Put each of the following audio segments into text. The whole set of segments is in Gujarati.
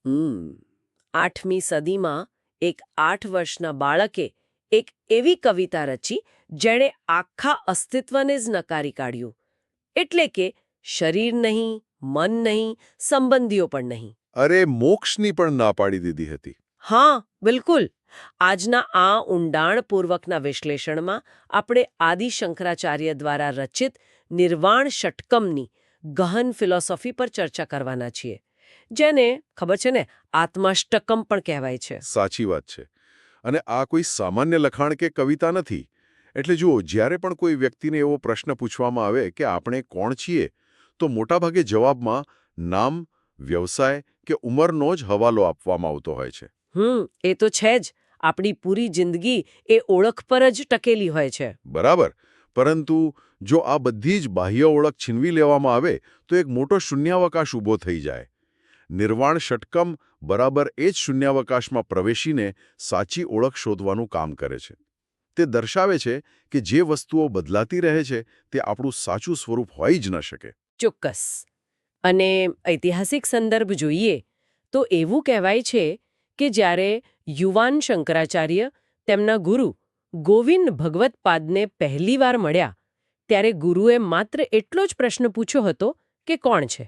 8મી સદીમાં એક 8 વર્ષના બાળકે એક એવી કવિતા રચી જેણે આખા અસ્તિત્વને જ નકારી કાઢ્યું. એટલે કે શરીર નહીં, મન નહીં, સંબંધીઓ પણ નહીં. અરે મોક્ષની પણ ના પાડી દીધી હતી. હા, બિલકુલ. આજના આ ઊંડાણપૂર્વકના વિશ્લેષણમાં આપણે આદિ શંકરાચાર્ય દ્વારા રચિત નિર્વાણ ષટકમની ગહન ફિલોસોફી પર ચર્ચા કરવાના છીએ, જેને ખબર છે ને આત્માષ્ટકમ પણ કહેવાય છે. સાચી વાત છે. અને આ કોઈ સામાન્ય લખાણ કે કવિતા નથી. એટલે જુઓ, જ્યારે પણ કોઈ વ્યક્તિને એવો પ્રશ્ન પૂછવામાં આવે કે આપણે કોણ છીએ, તો મોટાભાગે જવાબમાં નામ, વ્યવસાય કે ઉંમરનો જ હવાલો આપવામાં આવતો હોય છે. એ તો છે જ. આપણી પૂરી જિંદગી એ ઓળખ પર જ ટકેલી હોય છે. બરાબર. પરંતુ જો આ બધી જ બાહ્ય ઓળખ છીનવી લેવામાં આવે તો એક મોટો શૂન્યાવકાશ ઊભો થઈ જાય. નિર્વાણ ષટકમ બરાબર એ જ શૂન્યાવકાશમાં પ્રવેશીને સાચી ઓળખ શોધવાનું કામ કરે છે. તે દર્શાવે છે કે જે વસ્તુઓ બદલાતી રહે છે તે આપણું સાચું સ્વરૂપ હોઈ જ ન શકે. ચોક્કસ. અને ઐતિહાસિક સંદર્ભ જોઈએ તો એવું કહેવાય છે કે જ્યારે યુવાન શંકરાચાર્ય તેમના ગુરુ ગોવિંદ ભગવત્પાદને પહેલીવાર મળ્યા ત્યારે ગુરુએ માત્ર એટલો જ પ્રશ્ન પૂછ્યો હતો કે કોણ છે.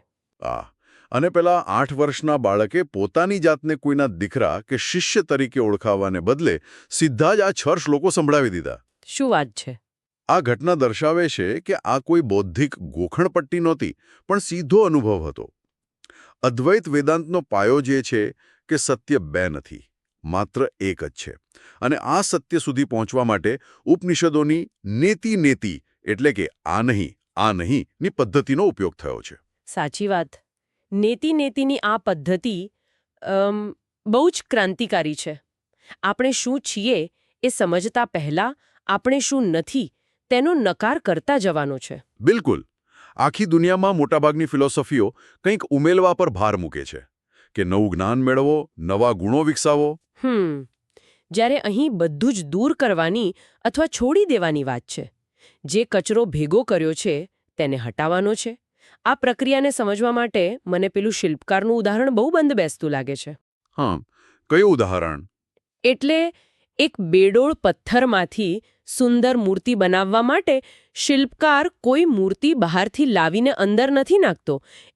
અને પેલા 8 વર્ષના બાળકે પોતાની જાતને કોઈના દીકરા કે શિષ્ય તરીકે ઓળખાવાને બદલે સીધા જ આ 6 શ્લોકો સંભળાવી દીધા. શું વાત છે! આ ઘટના દર્શાવે છે કે આ કોઈ બૌદ્ધિક ગોખણપટ્ટી નહોતી, પણ સીધો અનુભવ હતો. અદ્વૈત વેદાંતનો પાયો જે છે કે સત્ય બે નથી, માત્ર એક જ છે. અને આ સત્ય સુધી પહોંચવા માટે ઉપનિષદોની નેતિ એટલે કે આ નહીં ની પદ્ધતિનો ઉપયોગ થયો છે. સાચી વાત. નેતિની આ પદ્ધતિ બહુ જ ક્રાંતિકારી છે. આપણે શું છીએ એ સમજતા પહેલા આપણે શું નથી તેનો નકાર કરતા જવાનો છે. બિલકુલ. આખી દુનિયામાં મોટાભાગની ફિલોસોફીઓ કંઈક ઉમેલવા પર ભાર મૂકે છે કે નવું જ્ઞાન મેળવો, નવા ગુણો વિકસાવો. જ્યારે અહીં બધું જ દૂર કરવાની અથવા છોડી દેવાની વાત છે. જે કચરો ભેગો કર્યો છે તેને હટાવવાનો છે. આ પ્રક્રિયાને સમજવા માટે મને પેલું શિલ્પકારનું ઉદાહરણ બહુ બંધબેસતું લાગે છે. કયું ઉદાહરણ? એટલે એક બેડોળ પથ્થરમાંથી સુંદર મૂર્તિ બનાવવા માટે શિલ્પકાર કોઈ મૂર્તિ બહારથી લાવીને અંદર નથી નાખતો.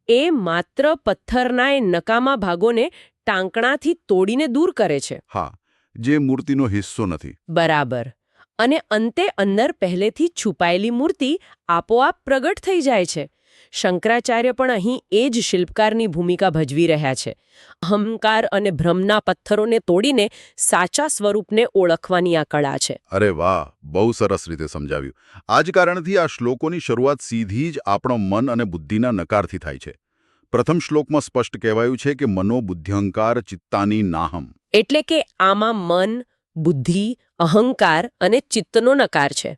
એ માત્ર પથ્થરના એ નકામા ભાગોને ટાંકણાથી તોડીને દૂર કરે છે. જે મૂર્તિનો હિસ્સો નથી. બરાબર. અને અંતે અંદર પહેલેથી છુપાયેલી મૂર્તિ આપોઆપ પ્રગટ થઈ જાય છે. શંકરાચાર્ય પણ અહીં એ જ શિલ્પકારની ભૂમિકા ભજવી રહ્યા છે. અહંકાર અને ભ્રમના પથ્થરોને તોડીને સાચા સ્વરૂપને ઓળખવાની આ કળા છે. અરે વાહ, બહુ સરસ રીતે સમજાવ્યું. આ જ કારણથી આ શ્લોકોની શરૂઆત સીધી જ આપણો મન અને બુદ્ધિના નકારથી થાય છે. પ્રથમ શ્લોકમાં સ્પષ્ટ કહેવાયું છે કે મનો બુદ્ધ્યહંકાર ચિત્તાની નાહમ. એટલે કે આમાં મન, બુદ્ધિ, અહંકાર અને ચિત્તનો નકાર છે.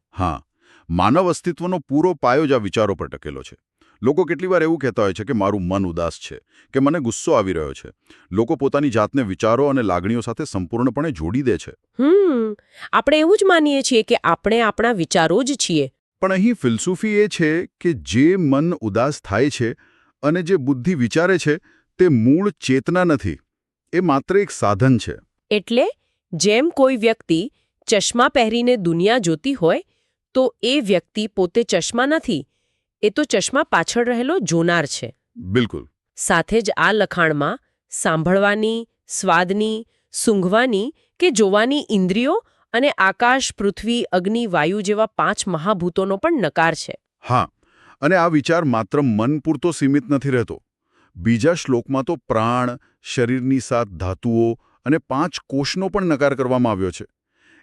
માનવ અસ્તિત્વનો પૂરો પાયો જ આ વિચારો પર ટકેલો છે. લોકો કેટલી વાર એવું કહેતા હોય છે કે મારું મન ઉદાસ છે કે મને ગુસ્સો આવી રહ્યો છે. લોકો પોતાની જાતને વિચારો અને લાગણીઓ સાથે સંપૂર્ણપણે જોડી દે છે. આપણે એવું જ માનીએ છીએ કે આપણે આપણા વિચારો જ છીએ. પણ અહીં ફિલસૂફી એ છે કે જે મન ઉદાસ થાય છે અને જે બુદ્ધિ વિચારે છે તે મૂળ ચેતના નથી. એ માત્ર એક સાધન છે. એટલે જેમ કોઈ વ્યક્તિ ચશ્મા પહેરીને દુનિયા જોતી હોય તો એ વ્યક્તિ પોતે ચશ્મા નથી, એ તો ચશ્મા પાછળ રહેલો જોનાર છે. બિલકુલ. સાથે જ આ લખાણમાં સાંભળવાની, સ્વાદની, સૂંઘવાની કે જોવાની ઇન્દ્રિયો અને આકાશ, પૃથ્વી, અગ્નિ, વાયુ જેવા 5 મહાભૂતોનો પણ નકાર છે. અને આ વિચાર માત્ર મન પૂરતો સીમિત નથી રહેતો. બીજા શ્લોકમાં તો પ્રાણ, શરીરની 7 ધાતુઓ અને 5 કોષનો પણ નકાર કરવામાં આવ્યો છે.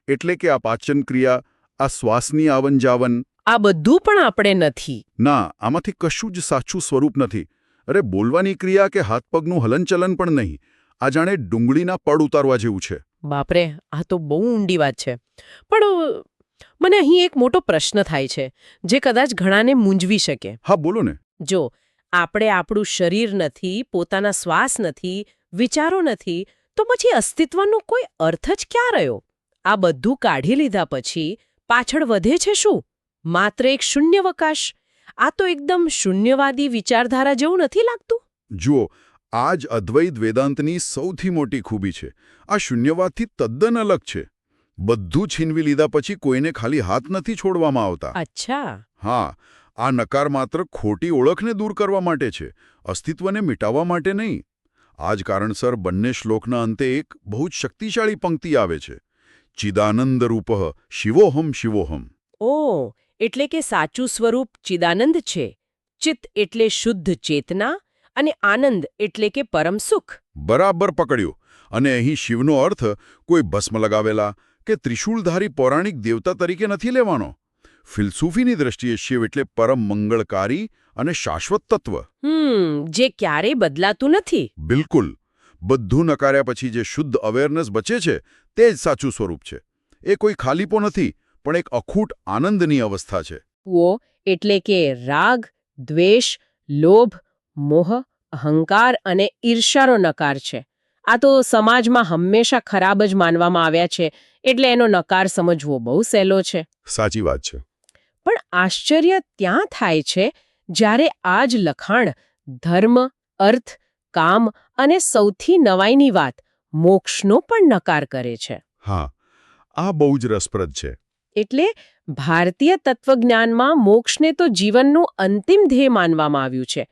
એટલે કે આ પાચન ક્રિયા, આ શ્વાસની આવન-જાવન, આ બધું પણ આપણે નથી. ના, આમાંથી કશું જ સાચું સ્વરૂપ નથી. અરે, બોલવાની ક્રિયા કે હાથ-પગનું હલનચલન પણ નહીં. આ જાણે ડુંગળીના પડ ઉતારવા જેવું છે. બાપરે, આ તો બહુ ઊંડી વાત છે. પણ મને અહીં એક મોટો પ્રશ્ન થાય છે જે કદાચ ઘણાને મૂંઝવી શકે. બોલો ને. જો આપણે આપણું શરીર નથી, પોતાના શ્વાસ નથી, વિચારો નથી, તો પછી અસ્તિત્વનો કોઈ અર્થ જ ક્યાં રહ્યો? આ બધું કાઢી લીધા પછી પાછળ વધે છે શું? માત્ર એક શૂન્યાવકાશ. આ તો એકદમ શૂન્યવાદી વિચારધારા જેવું નથી લાગતું? જુઓ, આ જ અદ્વૈત વેદાંતની સૌથી મોટી ખૂબી છે. આ શૂન્યવાદથી તદ્દન અલગ છે. બધું છીનવી લીધા પછી કોઈને ખાલી હાથ નથી છોડવામાં આવતા. અચ્છા. હા, આ નકાર માત્ર ખોટી ઓળખને દૂર કરવા માટે છે, અસ્તિત્વને મિટાવવા માટે નહીં. આ જ કારણસર બંને શ્લોકના અંતે એક બહુ જ શક્તિશાળી પંક્તિ આવે છે. ચિદાનંદ રૂપઃ શિવોહમ શિવોહમ. ઓ, એટલે કે સાચું સ્વરૂપ ચિદાનંદ છે. ચિત્ત એટલે શુદ્ધ ચેતના અને આનંદ એટલે કે પરમ સુખ. બરાબર પકડ્યું. અને અહીં શિવનો અર્થ કોઈ ભસ્મ લગાવેલા કે ત્રિશૂળધારી પૌરાણિક દેવતા તરીકે નથી લેવાનો. ફિલસૂફીની દ્રષ્ટિએ શિવ એટલે પરમ મંગળકારી અને શાશ્વત તત્વ. જે ક્યારેય બદલાતું નથી. બિલકુલ. બધું નકાર્યા પછી જે શુદ્ધ અવેરનેસ બચે છે તે જ સાચું સ્વરૂપ છે. એ કોઈ ખાલીપો નથી, પણ એક અખૂટ આનંદની અવસ્થા છે. વો એટલે કે રાગ, દ્વેષ, લોભ, મોહ, અહંકાર અને ઈર્ષાનો નકાર છે. આ તો સમાજમાં હંમેશા ખરાબ જ માનવામાં આવ્યા છે, એટલે એનો નકાર સમજવો બહુ સહેલો છે. સાચી વાત છે. પણ આશ્ચર્ય ત્યાં થાય છે જ્યારે આ જ લખાણ ધર્મ, અર્થ, કામ અને સૌથી નવાઈની વાત મોક્ષનો પણ નકાર કરે છે. હા, આ બહુ જ રસપ્રદ છે. એટલે ભારતીય તત્વજ્ઞાનમાં મોક્ષને તો જીવનનું અંતિમ ધ્યેય માનવામાં આવ્યું છે.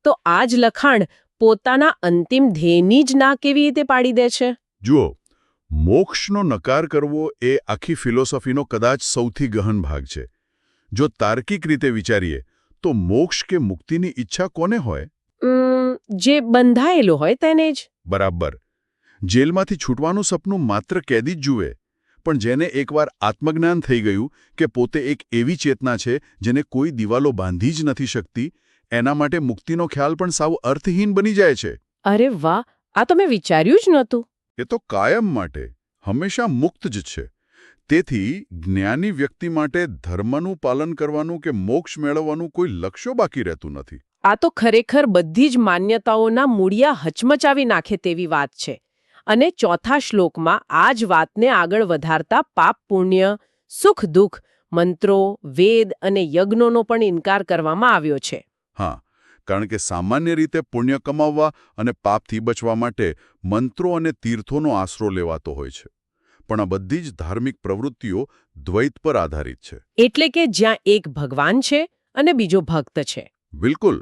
તો આ જ લખાણ પોતાના અંતિમ ધ્યેયની જ ના કેવી રીતે પાડી દે છે? જુઓ, મોક્ષનો નકાર કરવો એ આખી ફિલોસોફીનો કદાચ સૌથી ગહન ભાગ છે. જો તાર્કિક રીતે વિચારીએ તો મોક્ષ કે મુક્તિની ઈચ્છા કોને હોય? જે બંધાયેલો હોય તેને જ. બરાબર. જેલમાંથી છૂટવાનું સપનું માત્ર કેદી જ જુએ, પણ જેને એકવાર આત્મજ્ઞાન થઈ ગયું કે પોતે એક એવી ચેતના છે જેને કોઈ દિવાલો બાંધી જ નથી શકતી, એના માટે મુક્તિનો ખ્યાલ પણ સાવ અર્થહીન બની જાય છે. અરે વાહ, આ તો મેં વિચાર્યું જ નહોતું. એ તો કાયમ માટે, હંમેશા મુક્ત જ છે. તેથી જ્ઞાની વ્યક્તિ માટે ધર્મનું પાલન કરવાનું કે મોક્ષ મેળવવાનું કોઈ લક્ષ્ય બાકી રહેતું નથી. આ તો ખરેખર બધી જ માન્યતાઓના મૂળિયા હચમચાવી નાખે તેવી વાત છે. અને ચોથા શ્લોકમાં આ જ વાતને આગળ વધારતા પાપ પુણ્ય, સુખ દુઃખ, મંત્રો, વેદ અને યજ્ઞોનો પણ ઇનકાર કરવામાં આવ્યો છે. હા, કારણ કે સામાન્ય રીતે પુણ્ય કમાવવા અને પાપથી બચવા માટે મંત્રો અને તીર્થોનો આશરો લેવાતો હોય છે. પણ આ બધી જ ધાર્મિક પ્રવૃત્તિઓ દ્વૈત પર આધારિત છે. એટલે કે જ્યાં એક ભગવાન છે અને બીજો ભક્ત છે. બિલકુલ.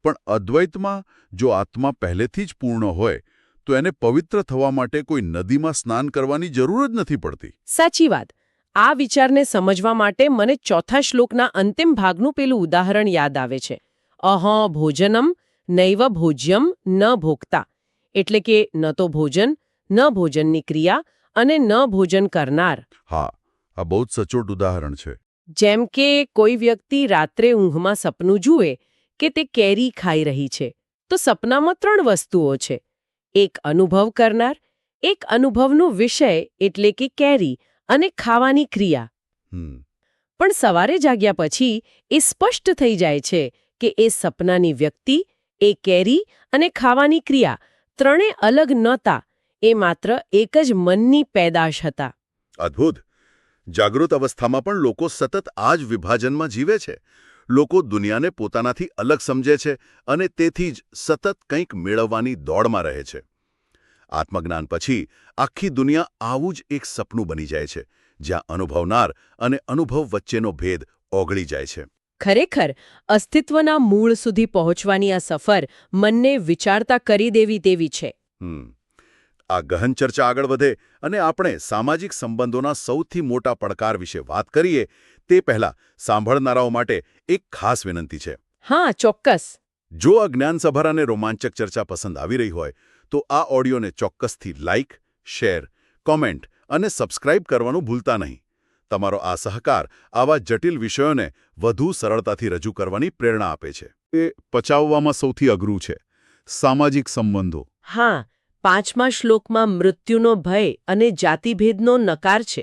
પણ અદ્વૈતમાં જો આત્મા પહેલેથી જ પૂર્ણ હોય તો એને પવિત્ર થવા માટે કોઈ નદીમાં સ્નાન કરવાની જરૂર જ નથી પડતી. સાચી વાત. આ વિચારને સમજવા માટે મને ચોથા શ્લોકના અંતિમ ભાગનું પેલું ઉદાહરણ યાદ આવે છે. અહં ભોજનમ નૈવ ભોજ્યમ ન ભોક્તા. એટલે કે ન તો ભોજન, ન ભોજનની ક્રિયા અને ન ભોજન કરનાર. હા, આ બહુ જ સચોટ ઉદાહરણ છે. જેમ કે કોઈ વ્યક્તિ રાત્રે ઊંઘમાં સપનું જુએ કે તે કેરી ખાઈ રહી છે, તો સપનામાં 3 વસ્તુઓ છે. એક અનુભવ કરનાર, એક અનુભવનો વિષય એટલે કે કેરી અને ખાવાની ક્રિયા. પણ સવારે જાગ્યા પછી એ સ્પષ્ટ થઈ જાય છે કે એ સપનાની વ્યક્તિ, એ કેરી અને ખાવાની ક્રિયા ત્રણે અલગ નહોતા. એ માત્ર એક જ મનની પેદાશ હતા. અદ્ભુત. જાગૃત અવસ્થામાં પણ લોકો સતત આ જ વિભાજનમાં જીવે છે. લોકો દુનિયાને પોતાનાથી અલગ સમજે છે અને તેથી જ સતત કંઈક મેળવવાની દોડમાં રહે છે. આત્મજ્ઞાન પછી આખી દુનિયા આવું જ એક સપનું બની જાય છે, જ્યાં અનુભવનાર અને અનુભવ વચ્ચેનો ભેદ ઓગળી જાય છે. ખરેખર અસ્તિત્વના મૂળ સુધી પહોંચવાની આ સફર મનને વિચારતા કરી દેવી તેવી છે. આ ગહન ચર્ચા આગળ વધે અને આપણે સામાજિક સંબંધોના સૌથી મોટા પડકાર વિશે વાત કરીએ તે પહેલા સાંભળનારાઓ માટે એક ખાસ વિનંતી છે. હા, ચોક્કસ. જો આ જ્ઞાનસભર અને રોમાંચક ચર્ચા પસંદ આવી રહી હોય તો આ ઓડિયોને ચોક્કસથી લાઇક, શેર, કોમેન્ટ અને સબસ્ક્રાઇબ કરવાનું ભૂલતા નહીં. તમારો આ સહકાર આવા જટિલ વિષયોને વધુ સરળતાથી રજૂ કરવાની પ્રેરણા આપે છે. એ પચાવવામાં સૌથી અઘરું છે. સામાજિક સંબંધો. હા, 5મા શ્લોકમાં મૃત્યુનો ભય અને જાતિભેદનો નકાર છે,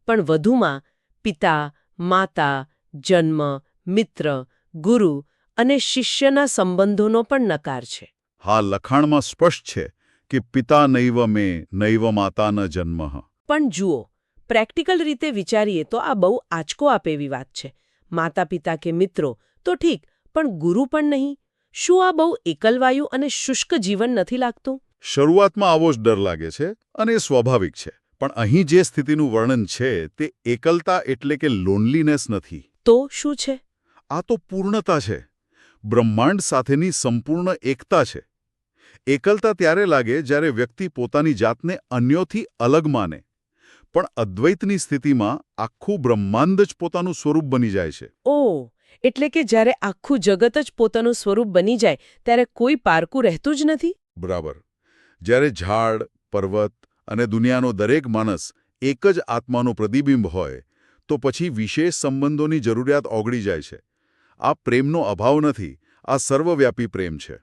પણ વધુમાં પિતા, માતા, જન્મ, મિત્ર, ગુરુ અને શિષ્યના સંબંધોનો પણ નકાર છે. હા, લખાણમાં સ્પષ્ટ છે કે પિતા નૈવ મે નૈવ માતા ન જન્મ. પણ જુઓ, પ્રેક્ટિકલ રીતે વિચારીએ તો આ બહુ આંચકો આપે એવી વાત છે. માતા પિતા કે મિત્રો તો ઠીક, પણ ગુરુ પણ નહીં. શું આ બહુ એકલવાયું અને શુષ્ક જીવન નથી લાગતું? શરૂઆતમાં આવો જ ડર લાગે છે અને એ સ્વાભાવિક છે. પણ અહીં જે સ્થિતિનું વર્ણન છે તે એકલતા એટલે કે લોનલીનેસ નથી. તો શું છે? આ તો પૂર્ણતા છે. બ્રહ્માંડ સાથેની સંપૂર્ણ એકતા છે. એકલતા ત્યારે લાગે જ્યારે વ્યક્તિ પોતાની જાતને અન્યોથી અલગ માને. પણ અદ્વૈતની સ્થિતિમાં આખું બ્રહ્માંડ જ પોતાનું સ્વરૂપ બની જાય છે. ઓહ, એટલે કે જ્યારે આખું જગત જ પોતાનું સ્વરૂપ બની જાય ત્યારે કોઈ પારકું રહેતું જ નથી? બરાબર. જ્યારે ઝાડ, પર્વત અને દુનિયાનો દરેક માણસ એક જ આત્માનું પ્રતિબિંબ હોય તો પછી વિશેષ સંબંધોની જરૂરિયાત ઓગળી જાય છે. આ પ્રેમનો અભાવ નથી, આ સર્વવ્યાપી પ્રેમ છે.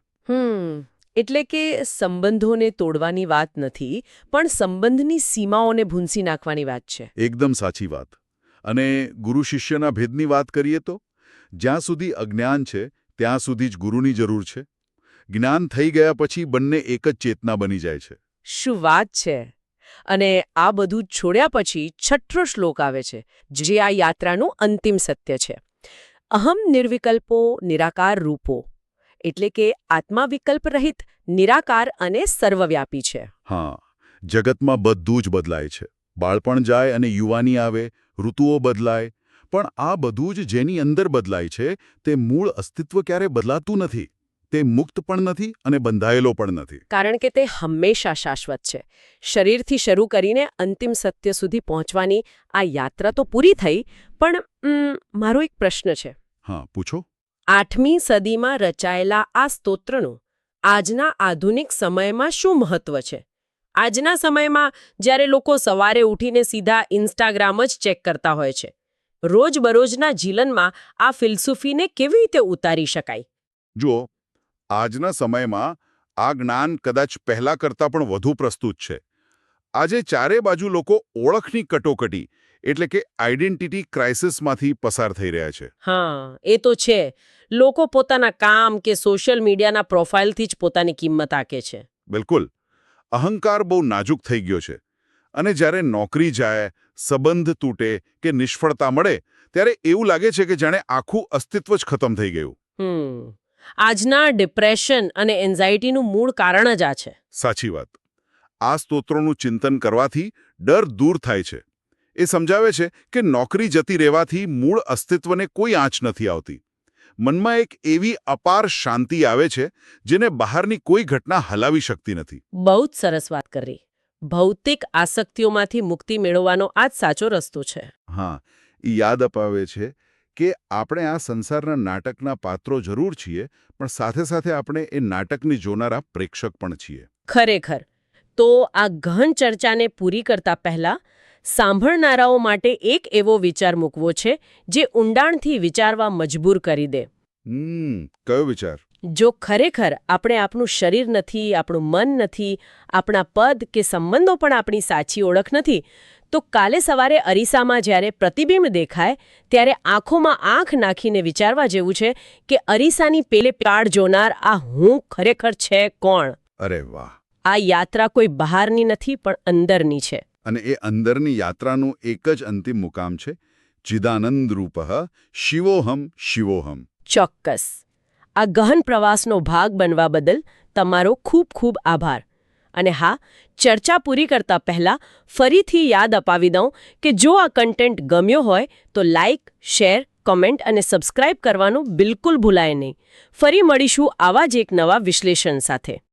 એટલે કે સંબંધોને તોડવાની વાત નથી, પણ સંબંધની સીમાઓને ભૂંસી નાખવાની વાત છે. એકદમ સાચી વાત. અને ગુરુ શિષ્યના ભેદની વાત કરીએ તો જ્યાં સુધી અજ્ઞાન છે ત્યાં સુધી જ ગુરુની જરૂર છે. જ્ઞાન થઈ ગયા પછી બંને એક જ ચેતના બની જાય છે. શું વાત છે! અને આ બધું છોડ્યા પછી 6ઠ્ઠો શ્લોક આવે છે, જે આ યાત્રાનું અંતિમ સત્ય છે. અહમ નિર્વિકલ્પો નિરાકાર રૂપો, એટલે કે આત્મા વિકલ્પ રહિત, નિરાકાર અને સર્વવ્યાપી છે. હા, જગતમાં બધું જ બદલાય છે. બાળપણ જાય અને યુવાની આવે, ઋતુઓ બદલાય, પણ આ બધું જ જેની અંદર બદલાય છે તે મૂળ અસ્તિત્વ ક્યારે બદલાતું નથી. તે મુક્ત પણ નથી અને બંધાયેલો પણ નથી. કારણ કે તે હંમેશા શાશ્વત છે. શરીરથી શરૂ કરીને અંતિમ સત્ય સુધી પહોંચવાની આ યાત્રા તો પૂરી થઈ, પણ મારો એક પ્રશ્ન છે. હા, પૂછો. 8મી સદીમાં રચાયેલા આ સ્તોત્રનું આજના આધુનિક સમયમાં શું મહત્વ છે? આજના સમયમાં જ્યારે લોકો સવારે ઉઠીને સીધા ઇન્સ્ટાગ્રામ જ ચેક કરતા હોય છે, રોજબરોજના જીવનમાં આ ફિલસૂફીને કેવી રીતે ઉતારી શકાય? જુઓ, આજના સમયમાં આ જ્ઞાન કદાચ પહેલા કરતાં પણ વધુ પ્રસ્તુત છે. આજે ચારે બાજુ લોકો ઓળખની કટોકટી એટલે કે આઈડેન્ટિટી ક્રાઇસિસમાંથી પસાર થઈ રહ્યા છે. હા, એ તો છે. લોકો પોતાના કામ કે સોશિયલ મીડિયાના પ્રોફાઇલથી જ પોતાની કિંમત આંકે છે. બિલકુલ. અહંકાર બહુ નાજુક થઈ ગયો છે. અને જ્યારે નોકરી જાય, સંબંધ તૂટે કે નિષ્ફળતા મળે ત્યારે એવું લાગે છે કે જાણે આખું અસ્તિત્વ જ ખતમ થઈ ગયું. આજના ડિપ્રેશન અને એન્ઝાઇટીનું મૂળ કારણ જ આ છે. સાચી વાત. આ સ્તોત્રોનું ચિંતન કરવાથી ડર દૂર થાય છે. એ સમજાવે છે કે નોકરી જતી રહેવાથી મૂળ અસ્તિત્વને કોઈ આંચ નથી આવતી. મનમાં એક એવી અપાર શાંતિ આવે છે જેને બહારની કોઈ ઘટના હલાવી શકતી નથી. બહુ જ સરસ વાત કરી. ભૌતિક આસક્તિઓમાંથી મુક્તિ મેળવવાનો આ જ સાચો રસ્તો છે. હા, એ યાદ અપાવે છે કે આપણે આ સંસારના નાટકના પાત્રો જરૂર છીએ, પણ સાથે સાથે આપણે એ નાટકની જોનારા પ્રેક્ષક પણ છીએ. ખરેખર. તો આ ગહન ચર્ચાને પૂરી કરતા પહેલા સાંભળનારાઓ માટે એક એવો વિચાર મૂકવો છે જે ઊંડાણથી વિચારવા મજબૂર કરી દે. કયો વિચાર? જો ખરેખર આપણે આપણું શરીર નથી, આપણું મન નથી, આપણા પદ કે સંબંધો પણ આપણી સાચી ઓળખ નથી, તો કાલે સવારે અરીસામાં જ્યારે પ્રતિબિંબ દેખાય ત્યારે આંખોમાં આંખ નાખીને વિચારવા જેવું છે કે અરીસાની પેલે પાડ જોનાર આ હું ખરેખર છે કોણ? અરે વાહ! આ યાત્રા કોઈ બહારની નથી પણ અંદરની છે. અને એ અંદરની યાત્રાનું એક જ અંતિમ મુકામ છે, ચિદાનંદ રૂપઃ શિવોહમ શિવોહમ. ચોક્કસ. આ ગહન પ્રવાસનો ભાગ બનવા બદલ તમારો ખૂબ ખૂબ આભાર. અને હા, ચર્ચા પૂરી કરતા પહેલા ફરીથી યાદ અપાવી દઉં કે જો આ કન્ટેન્ટ ગમ્યો હોય તો લાઇક, શેર, કોમેન્ટ અને સબસ્ક્રાઇબ કરવાનું બિલકુલ ભૂલાય નહીં. ફરી મળીશું આવા જ એક નવા વિશ્લેષણ સાથે.